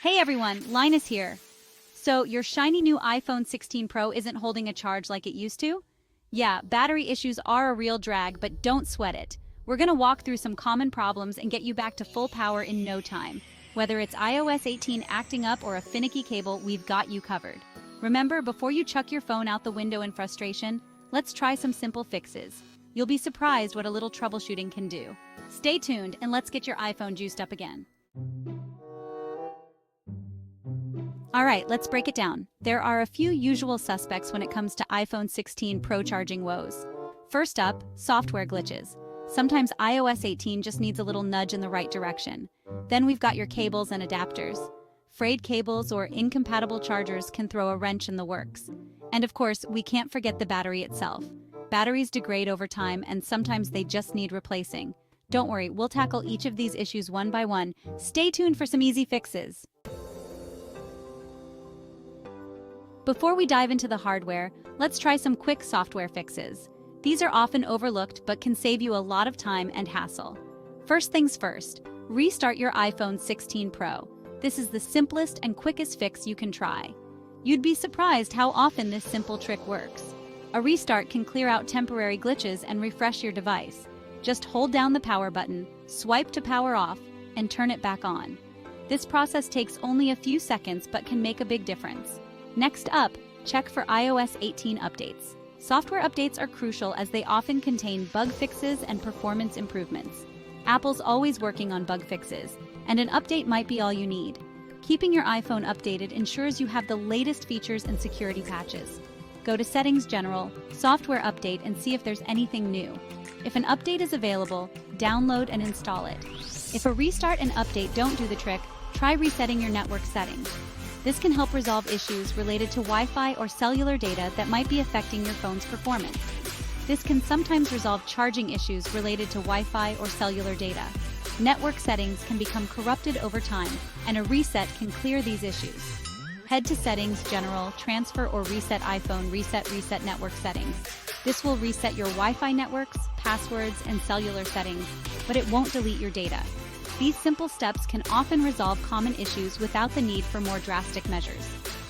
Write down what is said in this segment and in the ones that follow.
Hey everyone, Linus here. So, your shiny new iPhone 16 Pro isn't holding a charge like it used to? Yeah, battery issues are a real drag, but don't sweat it. We're gonna walk through some common problems and get you back to full power in no time. Whether it's iOS 18 acting up or a finicky cable, we've got you covered. Remember, before you chuck your phone out the window in frustration, let's try some simple fixes. You'll be surprised what a little troubleshooting can do. Stay tuned and let's get your iPhone juiced up again. All right, let's break it down. There are a few usual suspects when it comes to iPhone 16 Pro charging woes. First up, software glitches. Sometimes iOS 18 just needs a little nudge in the right direction. Then we've got your cables and adapters. Frayed cables or incompatible chargers can throw a wrench in the works. And of course, we can't forget the battery itself. Batteries degrade over time and sometimes they just need replacing. Don't worry, we'll tackle each of these issues one by one. Stay tuned for some easy fixes. Before we dive into the hardware, let's try some quick software fixes. These are often overlooked but can save you a lot of time and hassle. First things first, restart your iPhone 16 Pro. This is the simplest and quickest fix you can try. You'd be surprised how often this simple trick works. A restart can clear out temporary glitches and refresh your device. Just hold down the power button, swipe to power off, and turn it back on. This process takes only a few seconds but can make a big difference. Next up, check for iOS 18 updates. Software updates are crucial as they often contain bug fixes and performance improvements. Apple's always working on bug fixes, and an update might be all you need. Keeping your iPhone updated ensures you have the latest features and security patches. Go to Settings, General, Software Update, and see if there's anything new. If an update is available, download and install it. If a restart and update don't do the trick, try resetting your network settings. This can help resolve issues related to Wi-Fi or cellular data that might be affecting your phone's performance. This can sometimes resolve charging issues related to Wi-Fi or cellular data. Network settings can become corrupted over time, and a reset can clear these issues. Head to Settings, General, Transfer or Reset iPhone, Reset Network Settings. This will reset your Wi-Fi networks, passwords, and cellular settings, but it won't delete your data. These simple steps can often resolve common issues without the need for more drastic measures.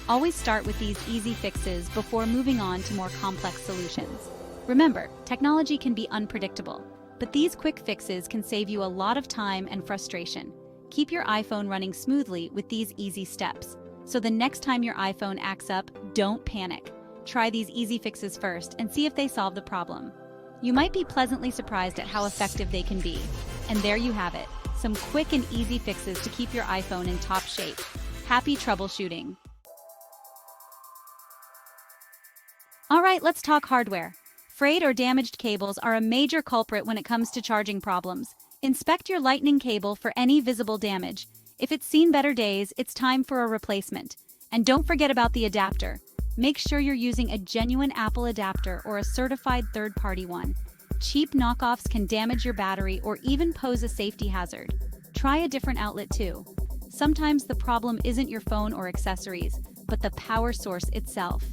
Always start with these easy fixes before moving on to more complex solutions. Remember, technology can be unpredictable, but these quick fixes can save you a lot of time and frustration. Keep your iPhone running smoothly with these easy steps. So the next time your iPhone acts up, don't panic. Try these easy fixes first and see if they solve the problem. You might be pleasantly surprised at how effective they can be. And there you have it. Some quick and easy fixes to keep your iPhone in top shape. Happy troubleshooting! Alright, let's talk hardware. Frayed or damaged cables are a major culprit when it comes to charging problems. Inspect your lightning cable for any visible damage. If it's seen better days, it's time for a replacement. And don't forget about the adapter. Make sure you're using a genuine Apple adapter or a certified third-party one. Cheap knockoffs can damage your battery or even pose a safety hazard. Try a different outlet too. Sometimes the problem isn't your phone or accessories, but the power source itself.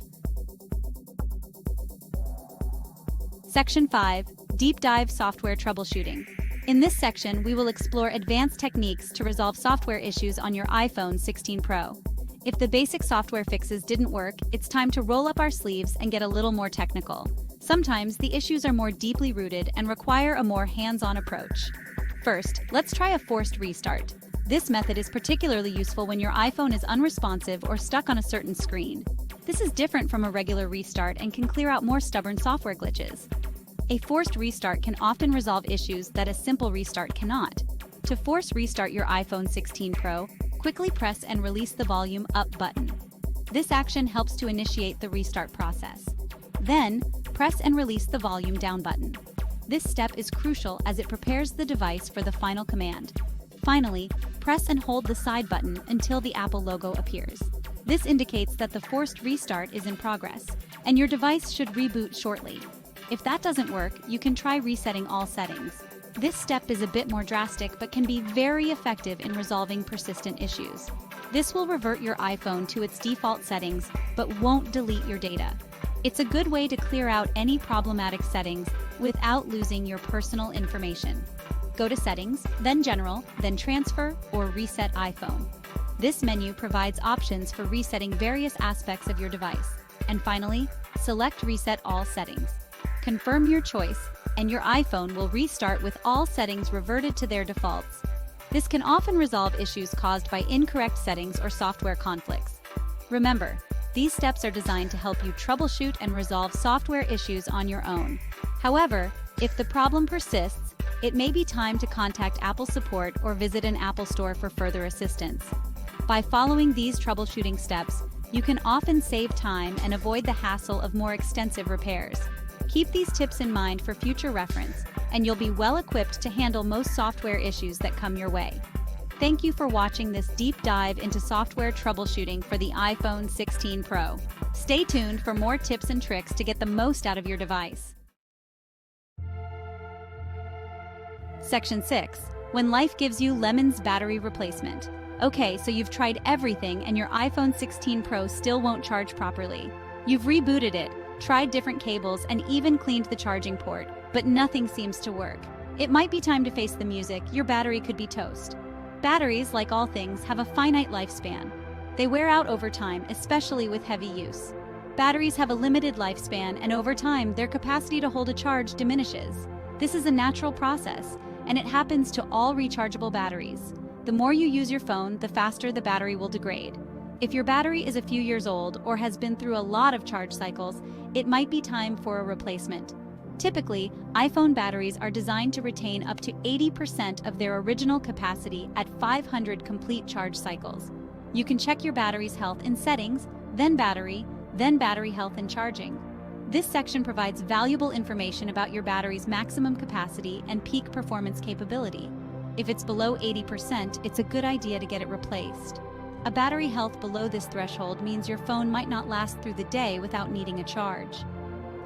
Section 5. Deep Dive Software Troubleshooting. In this section, we will explore advanced techniques to resolve software issues on your iPhone 16 Pro. If the basic software fixes didn't work, it's time to roll up our sleeves and get a little more technical. Sometimes the issues are more deeply rooted and require a more hands-on approach. First, let's try a forced restart. This method is particularly useful when your iPhone is unresponsive or stuck on a certain screen. This is different from a regular restart and can clear out more stubborn software glitches. A forced restart can often resolve issues that a simple restart cannot. To force restart your iPhone 16 Pro, quickly press and release the volume up button. This action helps to initiate the restart process. Then, press and release the volume down button. This step is crucial as it prepares the device for the final command. Finally, press and hold the side button until the Apple logo appears. This indicates that the forced restart is in progress, and your device should reboot shortly. If that doesn't work, you can try resetting all settings. This step is a bit more drastic but can be very effective in resolving persistent issues. This will revert your iPhone to its default settings but won't delete your data. It's a good way to clear out any problematic settings without losing your personal information. Go to Settings, then General, then Transfer or Reset iPhone. This menu provides options for resetting various aspects of your device. And finally, select Reset All Settings. Confirm your choice, and your iPhone will restart with all settings reverted to their defaults. This can often resolve issues caused by incorrect settings or software conflicts. Remember, these steps are designed to help you troubleshoot and resolve software issues on your own. However, if the problem persists, it may be time to contact Apple support or visit an Apple store for further assistance. By following these troubleshooting steps, you can often save time and avoid the hassle of more extensive repairs. Keep these tips in mind for future reference, and you'll be well equipped to handle most software issues that come your way. Thank you for watching this deep dive into software troubleshooting for the iPhone 16 Pro. Stay tuned for more tips and tricks to get the most out of your device. Section 6. When life gives you lemons battery replacement. Okay, so you've tried everything and your iPhone 16 Pro still won't charge properly. You've rebooted it, tried different cables, and even cleaned the charging port, but nothing seems to work. It might be time to face the music. Your battery could be toast. Batteries, like all things, have a finite lifespan. They wear out over time, especially with heavy use. Batteries have a limited lifespan, and over time, their capacity to hold a charge diminishes. This is a natural process, and it happens to all rechargeable batteries. The more you use your phone, the faster the battery will degrade. If your battery is a few years old or has been through a lot of charge cycles, it might be time for a replacement. Typically, iPhone batteries are designed to retain up to 80% of their original capacity at 500 complete charge cycles. You can check your battery's health in Settings, then Battery Health and Charging. This section provides valuable information about your battery's maximum capacity and peak performance capability. If it's below 80%, it's a good idea to get it replaced. A battery health below this threshold means your phone might not last through the day without needing a charge.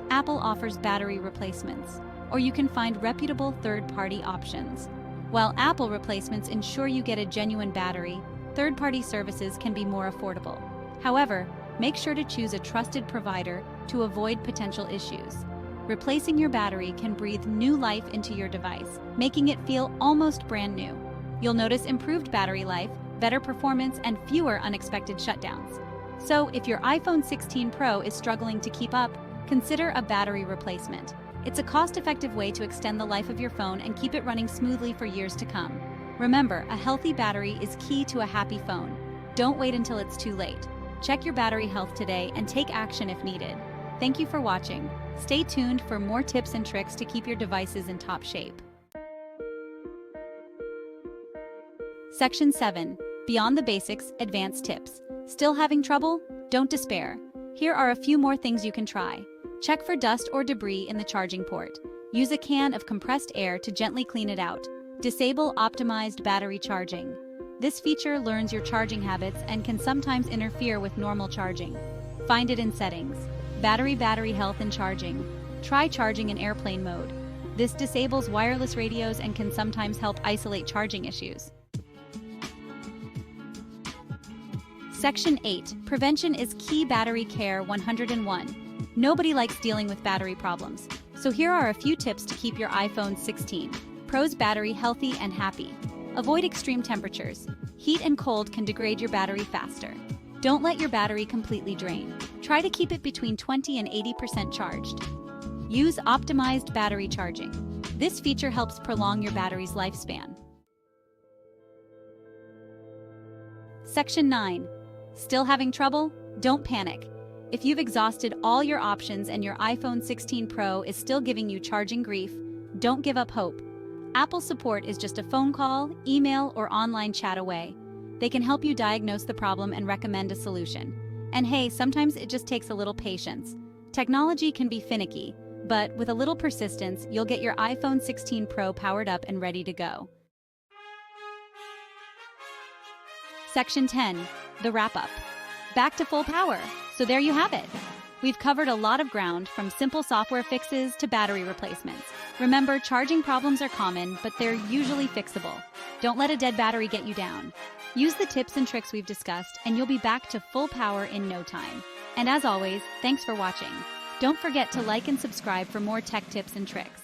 Apple offers battery replacements, or you can find reputable third-party options. While Apple replacements ensure you get a genuine battery, third-party services can be more affordable. However, make sure to choose a trusted provider to avoid potential issues. Replacing your battery can breathe new life into your device, making it feel almost brand new. You'll notice improved battery life, better performance, and fewer unexpected shutdowns. So, if your iPhone 16 Pro is struggling to keep up, consider a battery replacement. It's a cost-effective way to extend the life of your phone and keep it running smoothly for years to come. Remember, a healthy battery is key to a happy phone. Don't wait until it's too late. Check your battery health today and take action if needed. Thank you for watching. Stay tuned for more tips and tricks to keep your devices in top shape. Section 7. Beyond the Basics, Advanced Tips. Still having trouble? Don't despair. Here are a few more things you can try. Check for dust or debris in the charging port. Use a can of compressed air to gently clean it out. Disable optimized battery charging. This feature learns your charging habits and can sometimes interfere with normal charging. Find it in Settings. Battery Health and Charging. Try charging in airplane mode. This disables wireless radios and can sometimes help isolate charging issues. Section 8. Prevention is Key. Battery Care 101. Nobody likes dealing with battery problems, so here are a few tips to keep your iPhone 16 Pro's battery healthy and happy. Avoid extreme temperatures. Heat and cold can degrade your battery faster. Don't let your battery completely drain. Try to keep it between 20 and 80% charged. Use optimized battery charging. This feature helps prolong your battery's lifespan. Section 9. Still having trouble? Don't panic. If you've exhausted all your options and your iPhone 16 Pro is still giving you charging grief, don't give up hope. Apple support is just a phone call, email, or online chat away. They can help you diagnose the problem and recommend a solution. And hey, sometimes it just takes a little patience. Technology can be finicky, but with a little persistence, you'll get your iPhone 16 Pro powered up and ready to go. Section 10. The wrap-up. Back to full power. So there you have it. We've covered a lot of ground, from simple software fixes to battery replacements. Remember, charging problems are common, but they're usually fixable. Don't let a dead battery get you down. Use the tips and tricks we've discussed, and you'll be back to full power in no time. And as always, thanks for watching. Don't forget to like and subscribe for more tech tips and tricks.